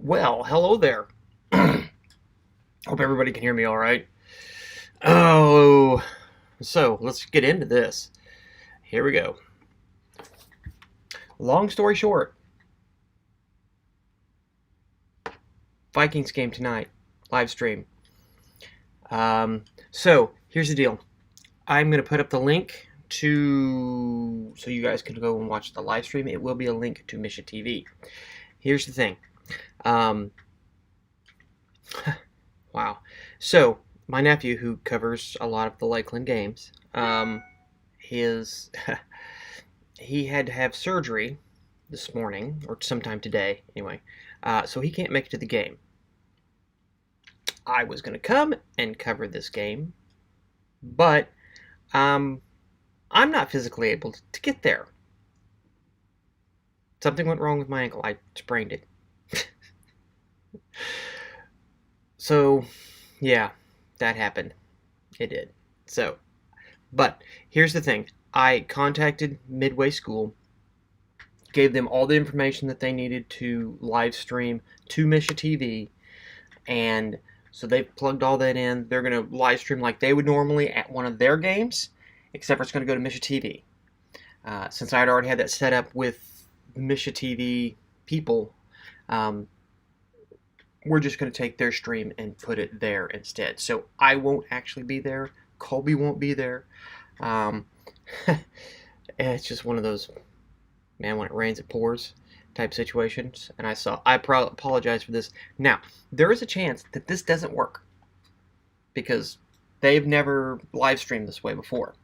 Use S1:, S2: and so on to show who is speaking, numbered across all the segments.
S1: Well, hello there. Hope everybody can hear me all right. Oh, so let's get into this. Here we go. Long story short, Vikings game tonight, live stream. So here's the deal. I'm going to put up the link so you guys can go and watch the live stream. It will be a link to Misha TV. Here's the thing. Um, wow. So my nephew, who covers a lot of the Lakeland games, his he had to have surgery this morning or sometime today anyway, so he can't make it to the game. I was going to come and cover this game, but I'm not physically able to get there. Something went wrong with my ankle. I sprained it. So yeah, that happened. It did. So, but here's the thing. I contacted Midway School, gave them all the information that they needed to live stream to Misha TV, and so they've plugged all that in. They're going to live stream like they would normally at one of their games, except for it's going to go to Misha TV. Since I had already had that set up with Misha TV people, we're just going to take their stream and put it there instead. So I won't actually be there. Colby won't be there. It's just one of those, man, when it rains it pours type situations. And I apologize for this. Now, there is a chance that this doesn't work because they've never live streamed this way before.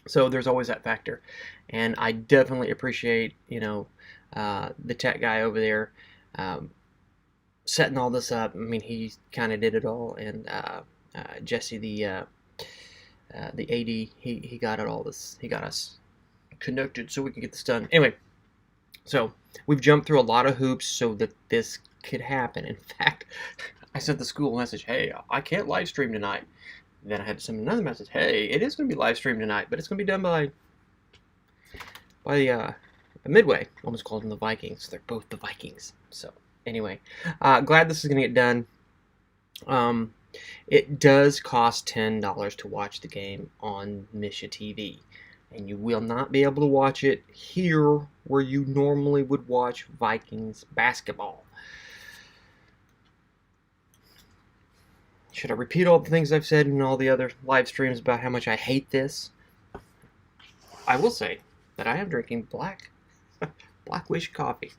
S1: So there's always that factor. And I definitely appreciate, the tech guy over there setting all this up. I mean, he kind of did it all. And Jesse, the AD, he got it all this. He got us connected so we can get this done. Anyway, so we've jumped through a lot of hoops so that this could happen. In fact, I sent the school a message, hey, I can't live stream tonight. Then I had to send another message, hey, it is going to be live streamed tonight, but it's going to be done by Midway. Almost called them the Vikings. They're both the Vikings. So anyway, glad this is going to get done. It does cost $10 to watch the game on Misha TV. And you will not be able to watch it here where you normally would watch Vikings basketball. Should I repeat all the things I've said in all the other live streams about how much I hate this? I will say that I am drinking Black Wish coffee.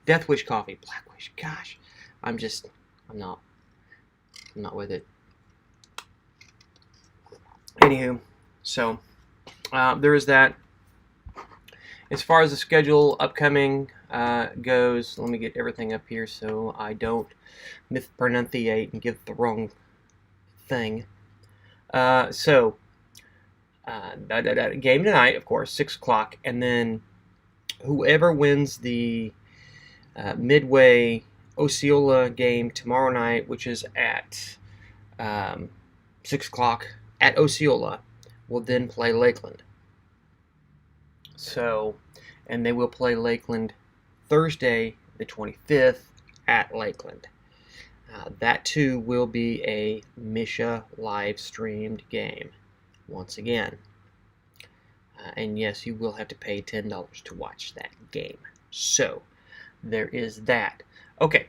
S1: Death Wish coffee. Black Wish. Gosh. I'm not with it. Anywho, so there is that. As far as the schedule upcoming goes, let me get everything up here so I don't mispronunciate and give the wrong thing. Game tonight, of course, 6 o'clock, and then whoever wins the Midway Osceola game tomorrow night, which is at 6 o'clock at Osceola, will then play Lakeland. So, and they will play Lakeland Thursday, the 25th, at Lakeland. That too will be a Misha live streamed game once again. And yes, you will have to pay $10 to watch that game. So, there is that. Okay.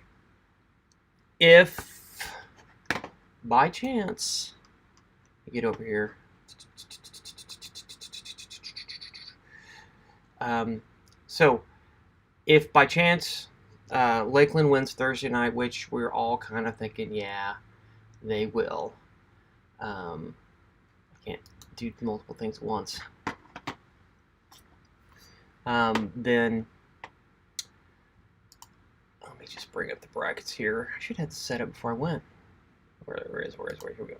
S1: If by chance you get over here, so if by chance Lakeland wins Thursday night, which we're all kind of thinking, yeah, they will. I can't do multiple things at once. Then let me just bring up the brackets here. I should have this set up before I went. Where is? Here we go.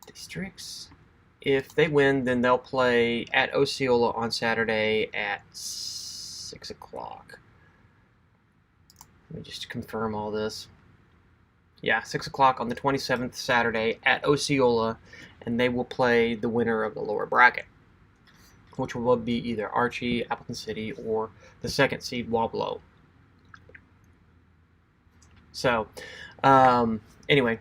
S1: Districts. If they win, then they'll play at Osceola on Saturday at 6 o'clock. Let me just confirm all this. Yeah, 6 o'clock on the 27th, Saturday, at Osceola, and they will play the winner of the lower bracket, which will be either Archie, Appleton City, or the second seed, Wablo. So, anyway,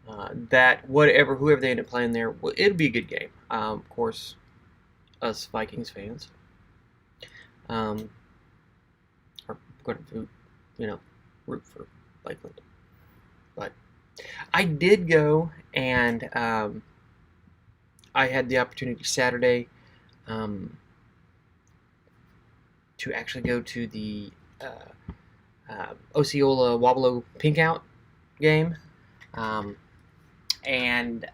S1: whoever they end up playing there, it'll be a good game. Of course, us Vikings fans are going to, root for Lakeland. But I did go, and I had the opportunity Saturday to actually go to the Osceola Wabalo Pinkout game, and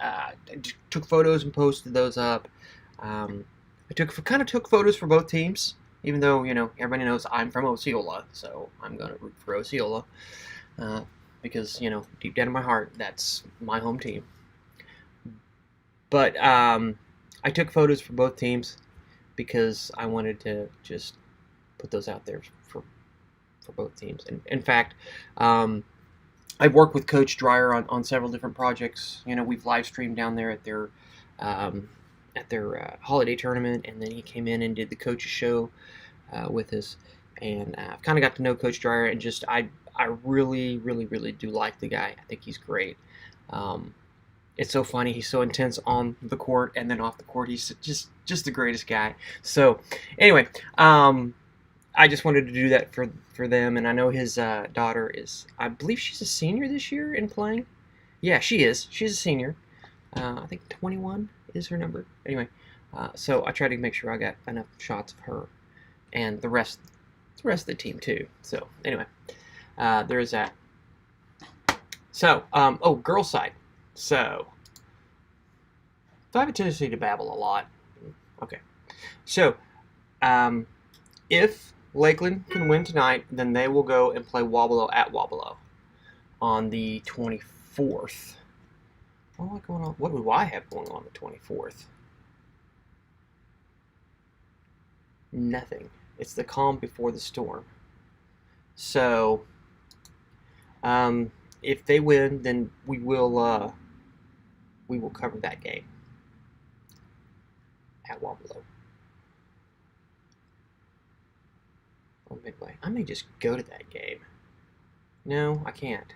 S1: took photos and posted those up. I took photos for both teams, even though everybody knows I'm from Osceola, so I'm gonna root for Osceola because deep down in my heart that's my home team. But I took photos for both teams because I wanted to just put those out there for both teams. And in fact, I've worked with Coach Dreyer on several different projects. We've live streamed down there at their holiday tournament, and then he came in and did the coaches show with us. And I've kind of got to know Coach Dreyer, and just I really, really, really do like the guy. I think he's great. It's so funny. He's so intense on the court, and then off the court, he's just the greatest guy. So, anyway, I just wanted to do that for them, and I know his daughter is, I believe she's a senior this year in playing. Yeah, she is. She's a senior. I think 21 is her number. Anyway, so I tried to make sure I got enough shots of her and the rest of the team too. So anyway, there is that. So, girls' side. So I have a tendency to babble a lot. Okay. So, if Lakeland can win tonight, then they will go and play Wabalo at Wabalo on the 24th. What do I have going on the 24th? Nothing. It's the calm before the storm. So, if they win, then we will cover that game at Wabalo. On Midway. I may just go to that game. No, I can't.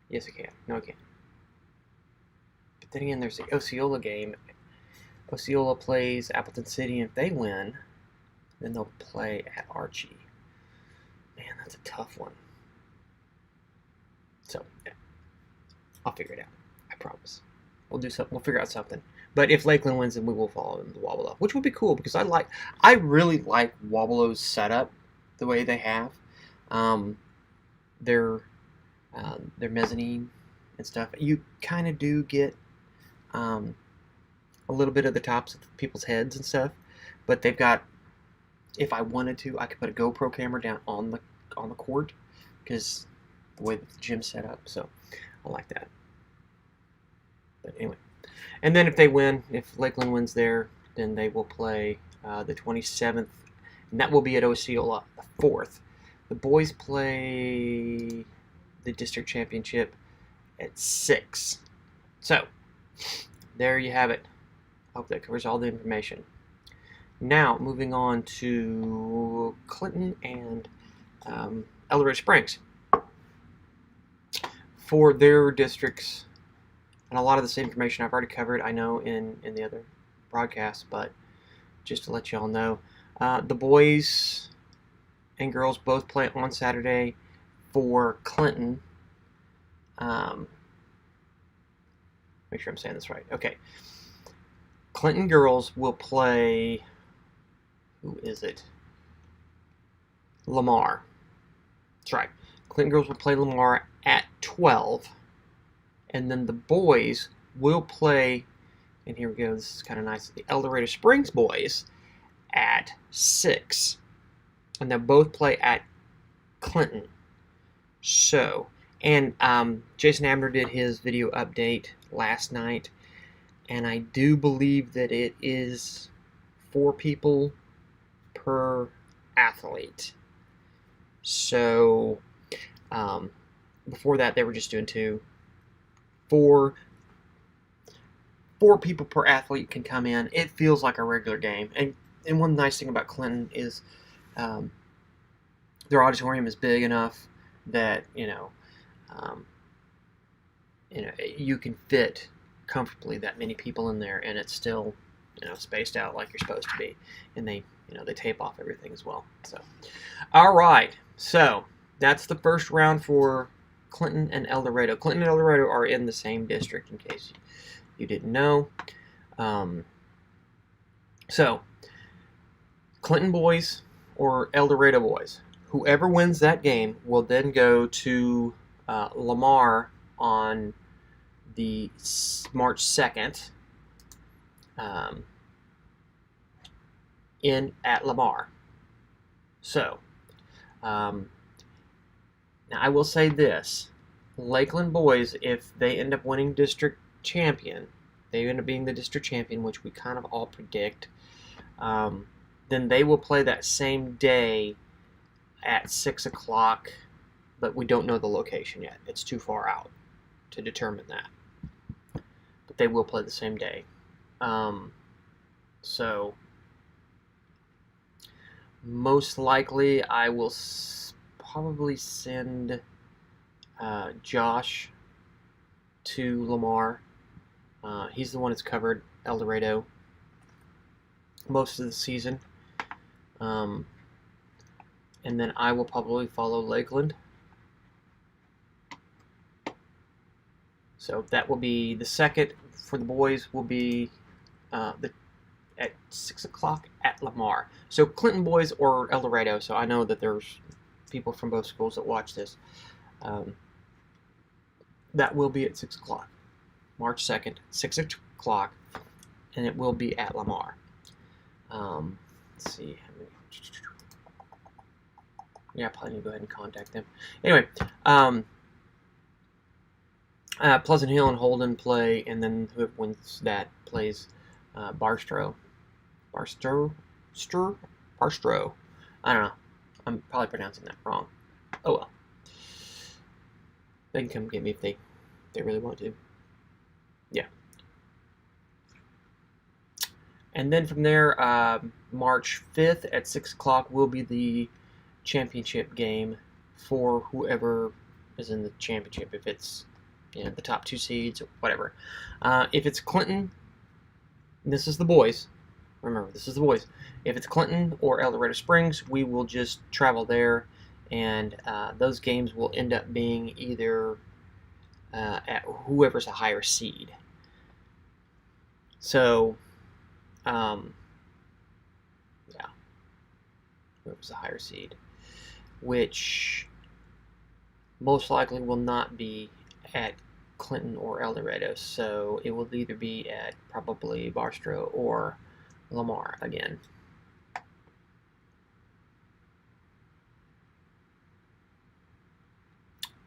S1: Yes, I can. No, I can't. But then again, there's the Osceola game. Osceola plays Appleton City, and if they win, then they'll play at Archie. Man, that's a tough one. So, yeah. I'll figure it out. I promise. We'll do something. We'll figure out something. But if Lakeland wins, then we will follow them to Wabalo, which would be cool because I really like Wabalo's setup, the way they have. Their mezzanine and stuff. You kind of do get a little bit of the tops of people's heads and stuff, but they've got. If I wanted to, I could put a GoPro camera down on the court because the way the gym's set up. So I like that. But anyway, and then if they win, if Lakeland wins there, then they will play the 27th, and that will be at Osceola the 4th. The boys play the district championship at 6. So there you have it. I hope that covers all the information. Now, moving on to Clinton and El Dorado Springs. For their districts, and a lot of the same information I've already covered, I know, in the other broadcasts, but just to let you all know, the boys and girls both play on Saturday. For Clinton, make sure I'm saying this right. Okay. Clinton girls will play, who is it? Lamar. That's right. Clinton girls will play Lamar at 12. And then the boys will play, and here we go, this is kind of nice, the El Dorado Springs boys at 6. And they'll both play at Clinton. So, and Jason Abner did his video update last night, and I do believe that it is 4 people per athlete. So, before that, they were just doing 2. 4 people per athlete can come in. It feels like a regular game. And one nice thing about Clinton is um, their auditorium is big enough that um, you can fit comfortably that many people in there, and it's still spaced out like you're supposed to be, and they tape off everything as well. So, all right, so that's the first round for Clinton and El Dorado. Clinton and El Dorado are in the same district, in case you didn't know. So, Clinton boys or El Dorado boys, whoever wins that game will then go to Lamar on the March 2nd at Lamar. So, now I will say this. Lakeland boys, if they end up winning district champion, they end up being the district champion, which we kind of all predict, then they will play that same day at 6 o'clock, but we don't know the location yet. It's too far out to determine that. But they will play the same day. So, most likely I will probably send Josh to Lamar. He's the one that's covered El Dorado most of the season. And then I will probably follow Lakeland. So that will be the second for the boys. Will be at 6 o'clock at Lamar. So Clinton boys or El Dorado. So I know that there's people from both schools that watch this. That will be at 6 o'clock, March 2nd, 6 o'clock, and it will be at Lamar. Let's see. Yeah, I probably need to go ahead and contact them. Anyway, Pleasant Hill and Holden play, and then whoever wins that plays Barstow. Barstow? I don't know. I'm probably pronouncing that wrong. Oh well. They can come get me if they really want to. Yeah. And then from there, March 5th at 6 o'clock will be the championship game for whoever is in the championship. If it's the top 2 seeds or whatever. If it's Clinton, this is the boys. Remember, this is the boys. If it's Clinton or El Dorado Springs, we will just travel there, and those games will end up being either at whoever's a higher seed. So, yeah, whoever's a higher seed, which most likely will not be at Clinton or El Dorado. So it will either be at probably Barstow or Lamar again.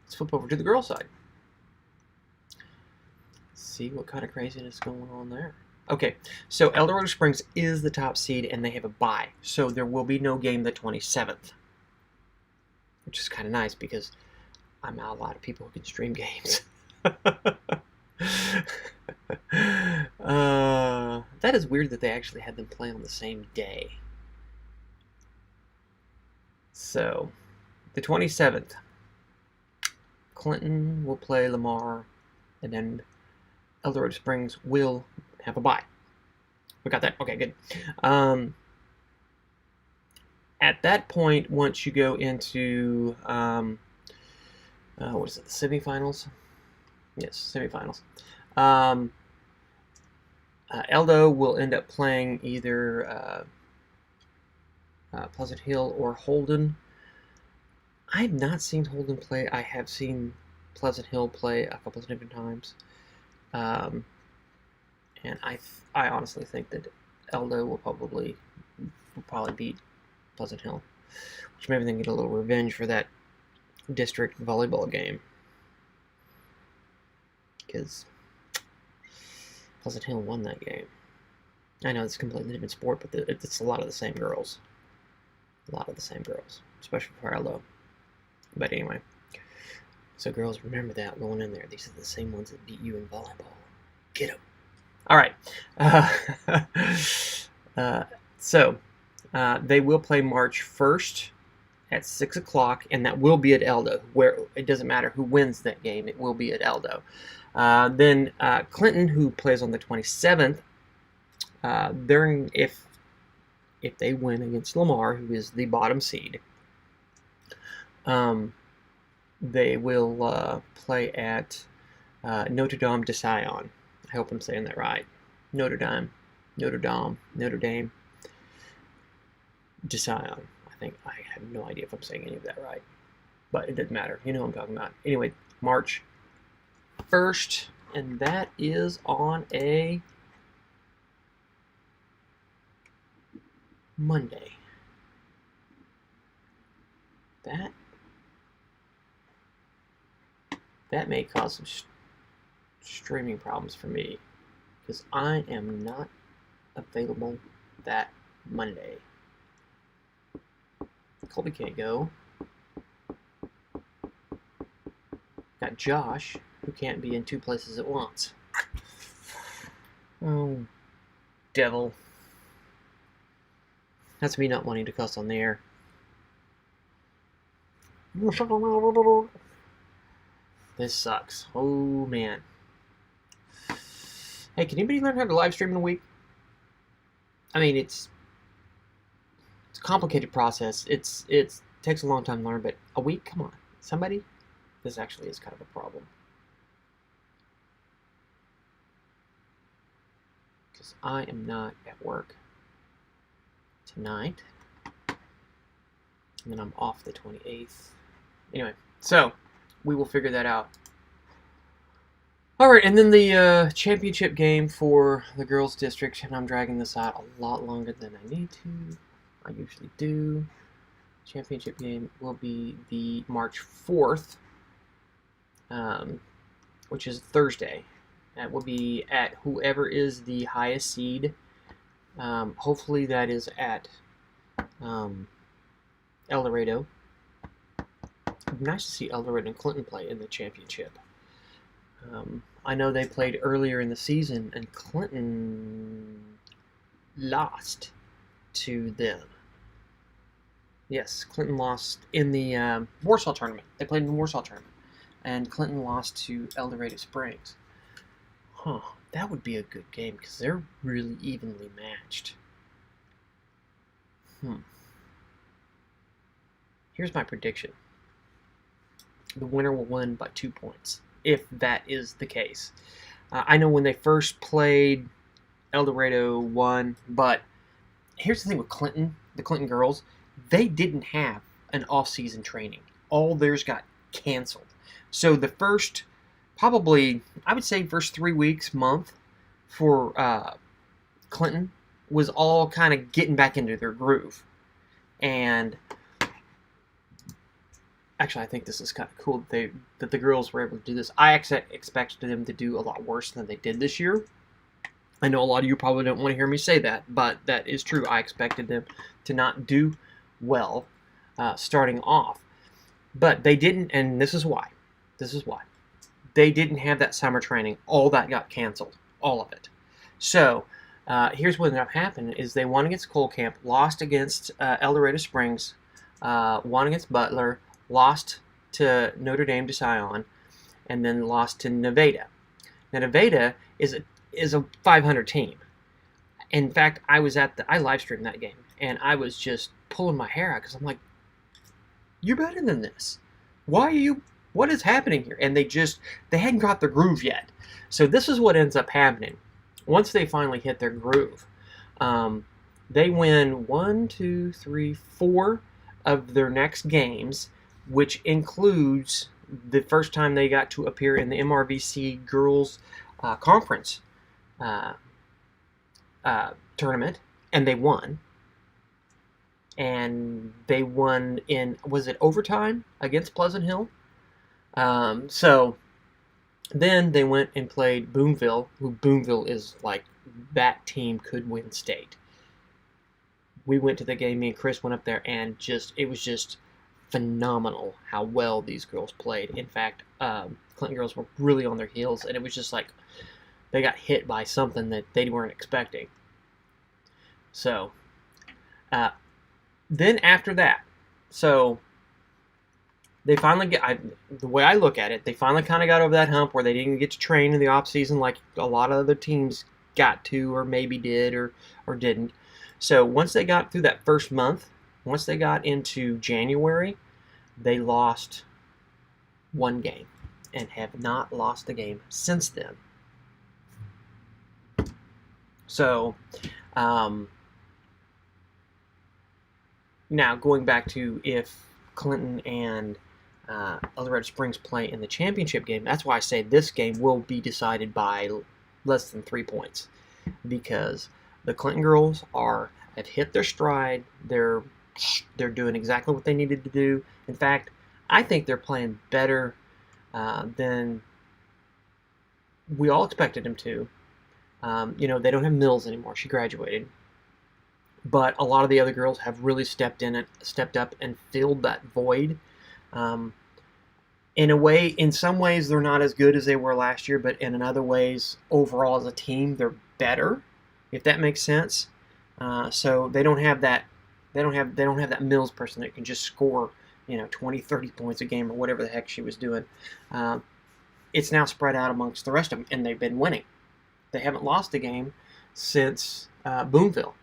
S1: Let's flip over to the girls' side. See what kind of craziness is going on there. Okay, so El Dorado Springs is the top seed, and they have a bye. So there will be no game the 27th, which is kind of nice because I'm out a lot of people who can stream games. That is weird that they actually had them play on the same day. So, the 27th, Clinton will play Lamar, and then El Dorado Springs will have a bye. We got that? Okay, good. At that point, once you go into, what is it, the semifinals? Yes, semifinals. Eldo will end up playing either Pleasant Hill or Holden. I have not seen Holden play. I have seen Pleasant Hill play a couple of different times. And I honestly think that Eldo will probably beat Pleasant Hill, which maybe they can get a little revenge for that district volleyball game, because Pleasant Hill won that game. I know it's a completely different sport, but it's a lot of the same girls. Especially for Eldo. But anyway, so girls, remember that going in there. These are the same ones that beat you in volleyball. Get them. All right. So, They will play March 1st at 6 o'clock, and that will be at Eldo, where it doesn't matter who wins that game, it will be at Eldo. Then Clinton, who plays on the 27th, if they win against Lamar, who is the bottom seed, they will play at Notre Dame de Sion. I hope I'm saying that right. Notre Dame de Sion. I have no idea if I'm saying any of that right, but it doesn't matter. You know what I'm talking about. Anyway, March 1st, and that is on a Monday. That may cause some streaming problems for me, because I am not available that Monday. Colby can't go. Got Josh, who can't be in 2 places at once. Oh, devil. That's me not wanting to cuss on the air. This sucks. Oh, man. Hey, can anybody learn how to live stream in a week? I mean, it's a complicated process. It takes a long time to learn, but a week? Come on. Somebody? This actually is kind of a problem. Because I am not at work tonight. And then I'm off the 28th. Anyway, so we will figure that out. Alright, and then the championship game for the girls' district, and I'm dragging this out a lot longer than I need to. I usually do. Championship game will be the March 4th, which is Thursday. That will be at whoever is the highest seed. Hopefully that is at El Dorado. It'd be nice to see El Dorado and Clinton play in the championship. I know they played earlier in the season, and Clinton lost to them. Yes, Clinton lost in the Warsaw tournament. They played in the Warsaw tournament, and Clinton lost to El Dorado Springs. Huh, that would be a good game, because they're really evenly matched. Here's my prediction. The winner will win by 2 points, if that is the case. I know when they first played, El Dorado won, but here's the thing with Clinton, the Clinton girls, they didn't have an off-season training. All theirs got canceled. So the first, probably, I would say first 3 weeks, month, for Clinton was all kind of getting back into their groove. And actually, I think this is kind of cool that the girls were able to do this. I expected them to do a lot worse than they did this year. I know a lot of you probably don't want to hear me say that, but that is true. I expected them to not do well starting off. But they didn't, and this is why. They didn't have that summer training. All that got canceled. All of it. So, here's what ended up happening is they won against Cole Camp, lost against El Dorado Springs, won against Butler, lost to Notre Dame de Sion, and then lost to Nevada. Now, Nevada is a 500 team. In fact, I live streamed that game, and I was just pulling my hair out because I'm like, you're better than this. What is happening here? And they hadn't got their groove yet. So this is what ends up happening. Once they finally hit their groove, they win 1, 2, 3, 4 of their next games, which includes the first time they got to appear in the MRVC Girls Conference tournament, and they won. And they won in, was it overtime against Pleasant Hill? So then they went and played Boonville, who Boonville is like, that team could win state. We went to the game, me and Chris went up there, and it was just phenomenal how well these girls played. In fact, Clinton girls were really on their heels, and it was just like they got hit by something that they weren't expecting. So, then after that, so they finally the way I look at it, they finally kind of got over that hump where they didn't get to train in the off season like a lot of other teams got to, or maybe did, or didn't. So once they got through that first month, once they got into January, they lost one game and have not lost a game since then. So now going back to if Clinton and Eldorado Springs play in the championship game, that's why I say this game will be decided by less than 3 points, because the Clinton girls have hit their stride. They're doing exactly what they needed to do. In fact, I think they're playing better than we all expected them to. They don't have Mills anymore. She graduated. But a lot of the other girls have really stepped up and filled that void. In some ways, they're not as good as they were last year, but in other ways, overall as a team, they're better, if that makes sense. So they don't have that. They don't have that Mills person that can just score, 20, 30 points a game or whatever the heck she was doing. It's now spread out amongst the rest of them, and they've been winning. They haven't lost a game since Boonville.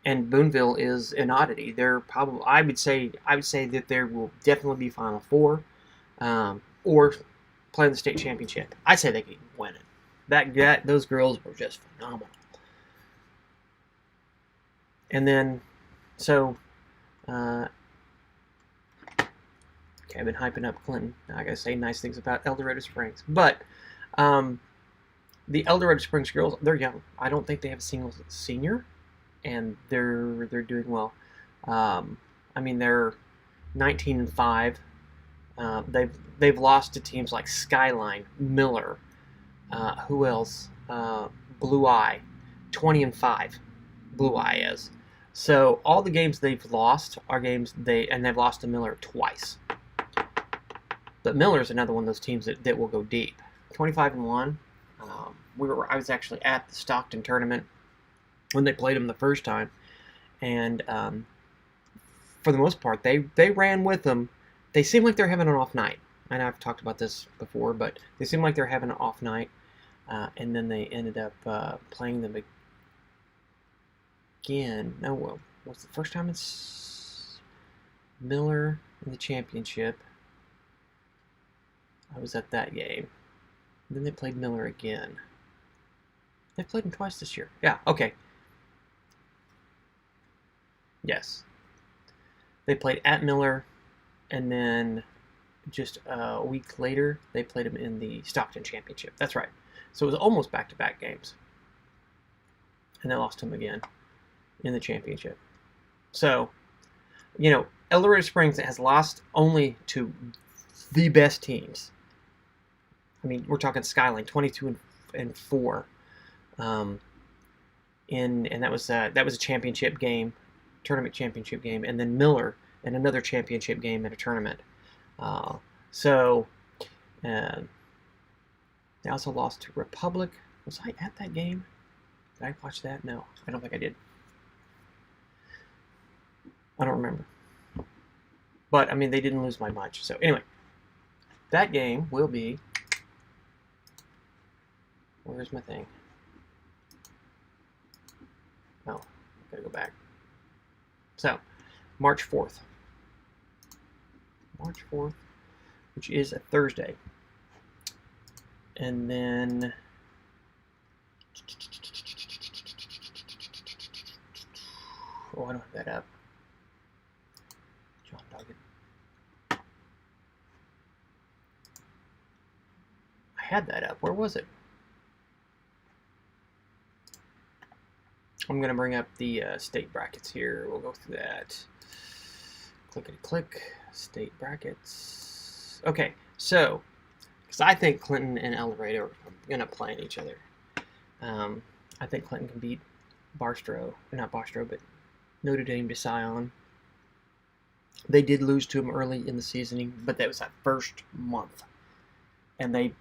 S1: And Boonville is an oddity. They're probably I would say that there will definitely be Final Four, or play in the state championship. I say they can win it. Those girls were just phenomenal. And then, so, okay, I've been hyping up Clinton. Now I gotta say nice things about Eldorado Springs, but the Eldorado Springs girls, they're young. I don't think they have a single senior. And they're doing well. They're 19-5. They've lost to teams like Skyline, Miller, who else? Blue Eye, 20-5. Blue Eye is. So all the games they've lost are games they've lost to Miller twice. But Miller's another one of those teams that will go deep. 25-1. I was actually at the Stockton tournament when they played them the first time, and for the most part, they ran with them. They seem like they're having an off night. I know I've talked about this before, but they seem like they're having an off night, and then they ended up playing them again. No, well, what's the first time it's Miller in the championship? I was at that game. Then they played Miller again. They've played them twice this year. Yeah, okay. Yes. They played at Miller, and then just a week later, they played them in the Stockton Championship. That's right. So it was almost back-to-back games. And they lost them again in the championship. So, Eldorado Springs has lost only to the best teams. I mean, we're talking Skyline, 22-4. And that was a championship game. Tournament championship game, and then Miller in another championship game at a tournament. They also lost to Republic. Was I at that game? Did I watch that? No, I don't think I did. I don't remember. But, they didn't lose by much. So, anyway, that game will be... Where's my thing? Oh, I've got to go back. So, March 4th. March 4th, which is a Thursday. And then... Oh, I don't have that up. John Doggett. I had that up. Where was it? I'm going to bring up the state brackets here. We'll go through that. Clickety-click. State brackets. Okay, so, because I think Clinton and Eldorado are going to play each other. I think Clinton can beat not Barstow, but Notre Dame de Sion. They did lose to them early in the season, but that was that first month. And they,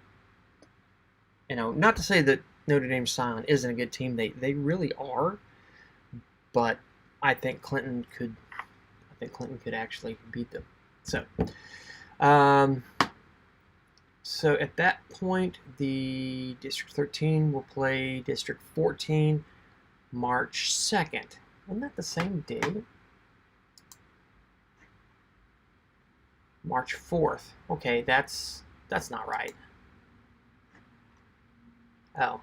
S1: not to say that Notre Dame Sion isn't a good team. They really are. But I think Clinton could that Clinton could actually beat them. So, um, so at that point, the District 13 will play District 14 March 2nd. Isn't that the same day? March 4th. Okay, that's not right. Oh.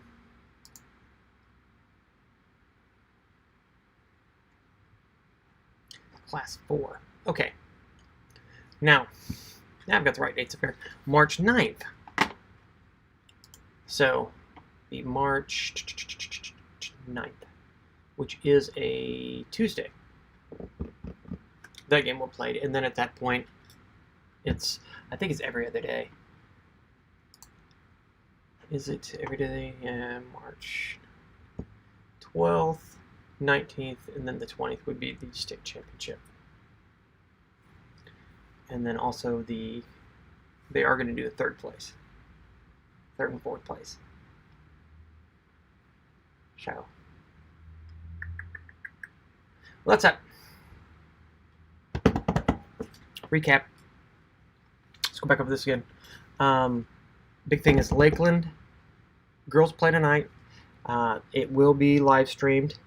S1: Class 4. Okay. Now I've got the right dates up here. March 9th. So, the March 9th, which is a Tuesday. That game will play, and then at that point, I think it's every other day. Is it every day? Yeah, March 12th, 19th, and then the 20th would be the state championship. And then also they are going to do the third and fourth place. So, well, that's that. Recap. Let's go back over this again. Big thing is Lakeland. Girls play tonight. It will be live streamed.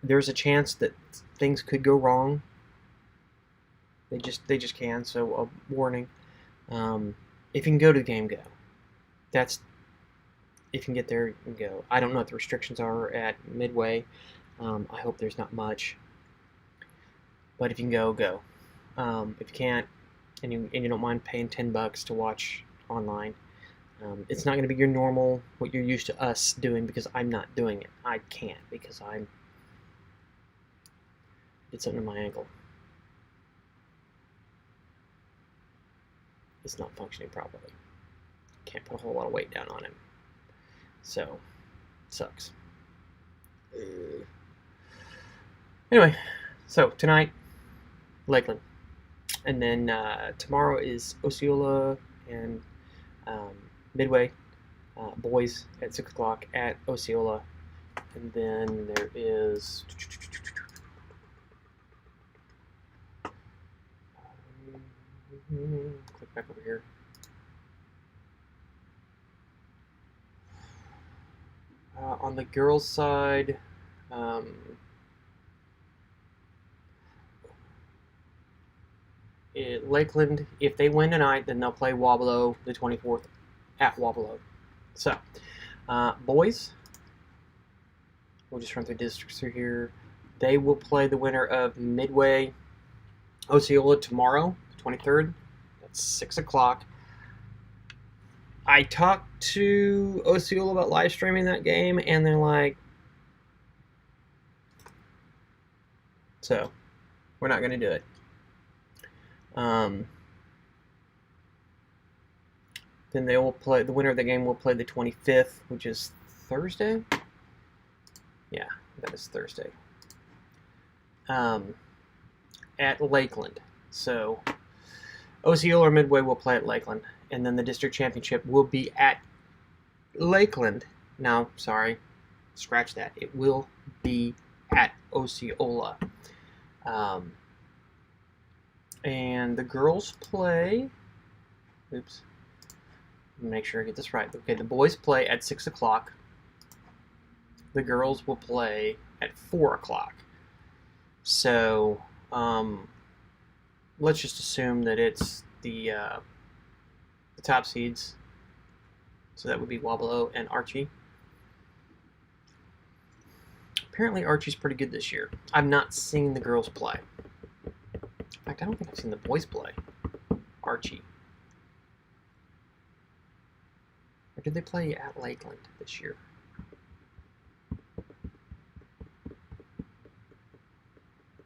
S1: There's a chance that things could go wrong. They just can. So a warning. If you can go to the game, go. If you can get there, you can go. I don't know what the restrictions are at Midway. I hope there's not much. But if you can go, go. If you can't, and you don't mind paying $10 to watch online, it's not going to be your normal, what you're used to us doing, because I'm not doing it. I can't because I did something to my ankle. It's not functioning properly. Can't put a whole lot of weight down on it. So, it sucks. Anyway, so tonight, Lakeland. And then tomorrow is Osceola and Midway, boys at 6 o'clock at Osceola. And then there is click back over here. On the girls' side, Lakeland, if they win tonight, then they'll play Wabalo the 24th at Wabalo. So, boys, we'll just run through districts through here. They will play the winner of Midway Osceola tomorrow, the 23rd. That's 6 o'clock. I talked to Osceola about live streaming that game, and they're like, so we're not going to do it. Then they will play, the winner of the game will play the 25th, which is Thursday. Yeah, that is Thursday. At Lakeland. So Osceola or Midway will play at Lakeland, and then the district championship will be at Lakeland. No, sorry, scratch that. It will be at Osceola. And the girls play. Oops. Make sure I get this right. Okay, the boys play at 6 o'clock. The girls will play at 4 o'clock. So, let's just assume that it's the top seeds. So that would be Wabalo and Archie. Apparently Archie's pretty good this year. I've not seen the girls play. In fact, I don't think I've seen the boys play Archie. Or did they play at Lakeland this year?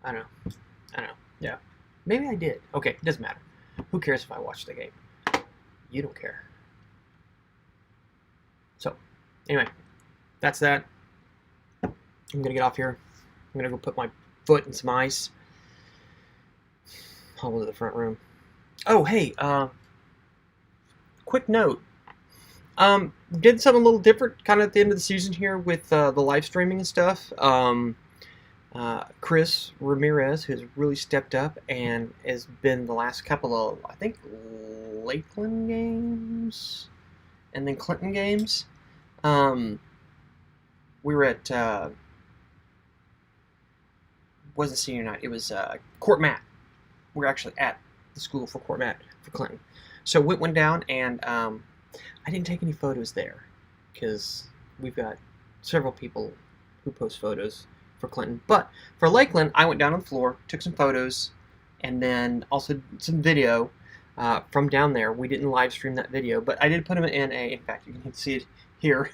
S1: I don't know. Yeah. Maybe I did. Okay, it doesn't matter. Who cares if I watch the game? You don't care. So, anyway, that's that. I'm going to get off here. I'm going to go put my foot in some ice. Hobble to the front room. Oh, hey, quick note. Did something a little different kind of at the end of the season here with the live streaming and stuff. Chris Ramirez, who's really stepped up and has been the last couple of, I think, Lakeland games and then Clinton games. We were at, wasn't senior night, it was Court Mat. We were actually at the school for Court Mat for Clinton. So we went down, and I didn't take any photos there because we've got several people who post photos for Clinton. But for Lakeland, I went down on the floor, took some photos, and then also some video from down there. We didn't live stream that video, but I did put them in fact, you can see it here.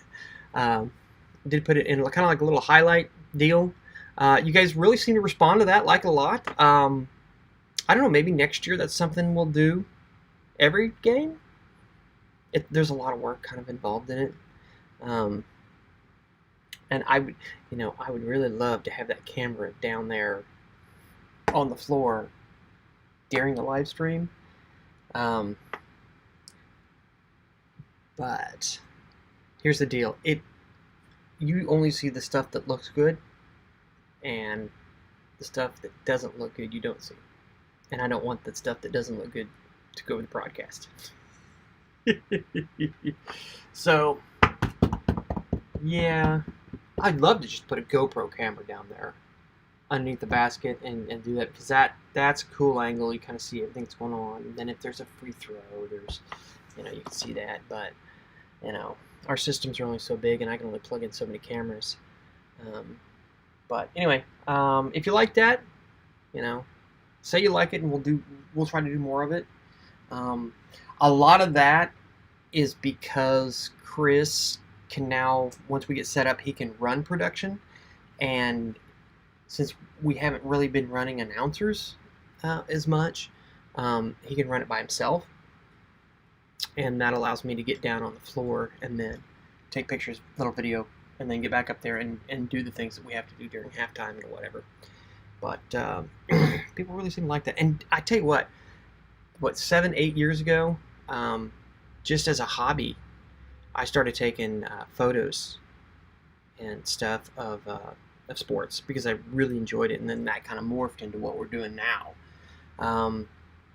S1: Did put it in kind of like a little highlight deal. You guys really seem to respond to that, like a lot. I don't know, maybe next year that's something we'll do every game. There's a lot of work kind of involved in it. And I would really love to have that camera down there on the floor during the live stream. But here's the deal. You only see the stuff that looks good, and the stuff that doesn't look good you don't see. And I don't want the stuff that doesn't look good to go with the broadcast. So, yeah, I'd love to just put a GoPro camera down there underneath the basket and do that, because that's a cool angle. You kind of see everything that's going on. And then if there's a free throw, there's, you can see that. But, our systems are only so big, and I can only plug in so many cameras. But anyway, if you like that, say you like it, and we'll try to do more of it. A lot of that is because Chris can now, once we get set up, he can run production, and since we haven't really been running announcers as much, he can run it by himself, and that allows me to get down on the floor and then take pictures, little video, and then get back up there and do the things that we have to do during halftime or whatever. But people really seem to like that. And I tell you what 7-8 years ago, just as a hobby, I started taking photos and stuff of sports because I really enjoyed it, and then that kind of morphed into what we're doing now.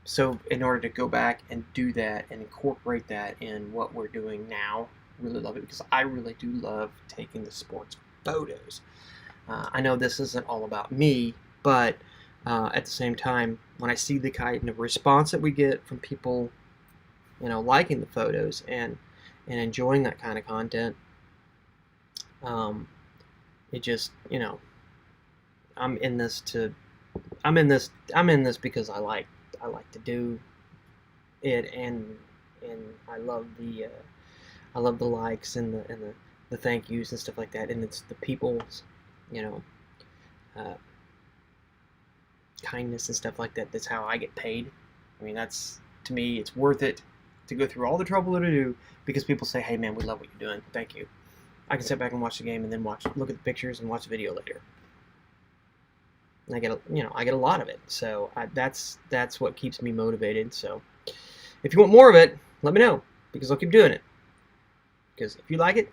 S1: So in order to go back and do that and incorporate that in what we're doing now, really love it, because I really do love taking the sports photos. I know this isn't all about me, but at the same time, when I see the kind of response that we get from people, liking the photos and enjoying that kind of content, it just, I'm in this because I like to do it, and I love the likes and the thank yous and stuff like that, and it's the people's kindness and stuff like that. That's how I get paid. I mean, that's, to me, it's worth it to go through all the trouble that I do, because people say, "Hey man, we love what you're doing. Thank you." I can sit back and watch the game and then look at the pictures and watch the video later. And I get a lot of it. So that's what keeps me motivated. So if you want more of it, let me know, because I'll keep doing it. Because if you like it,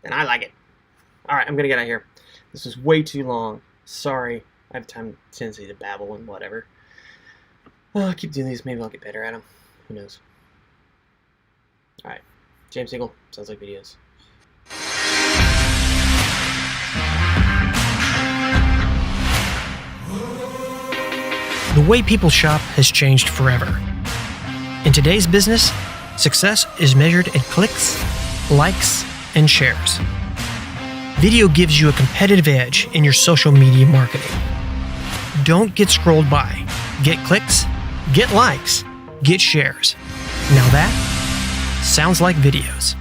S1: then I like it. All right, I'm gonna get out of here. This is way too long. Sorry, I have tendency to babble and whatever. I'll keep doing these. Maybe I'll get better at them. Who knows? All right, James Eagle, Sounds Like Videos.
S2: The way people shop has changed forever. In today's business, success is measured in clicks, likes, and shares. Video gives you a competitive edge in your social media marketing. Don't get scrolled by. Get clicks, get likes, get shares. Now that sounds like videos.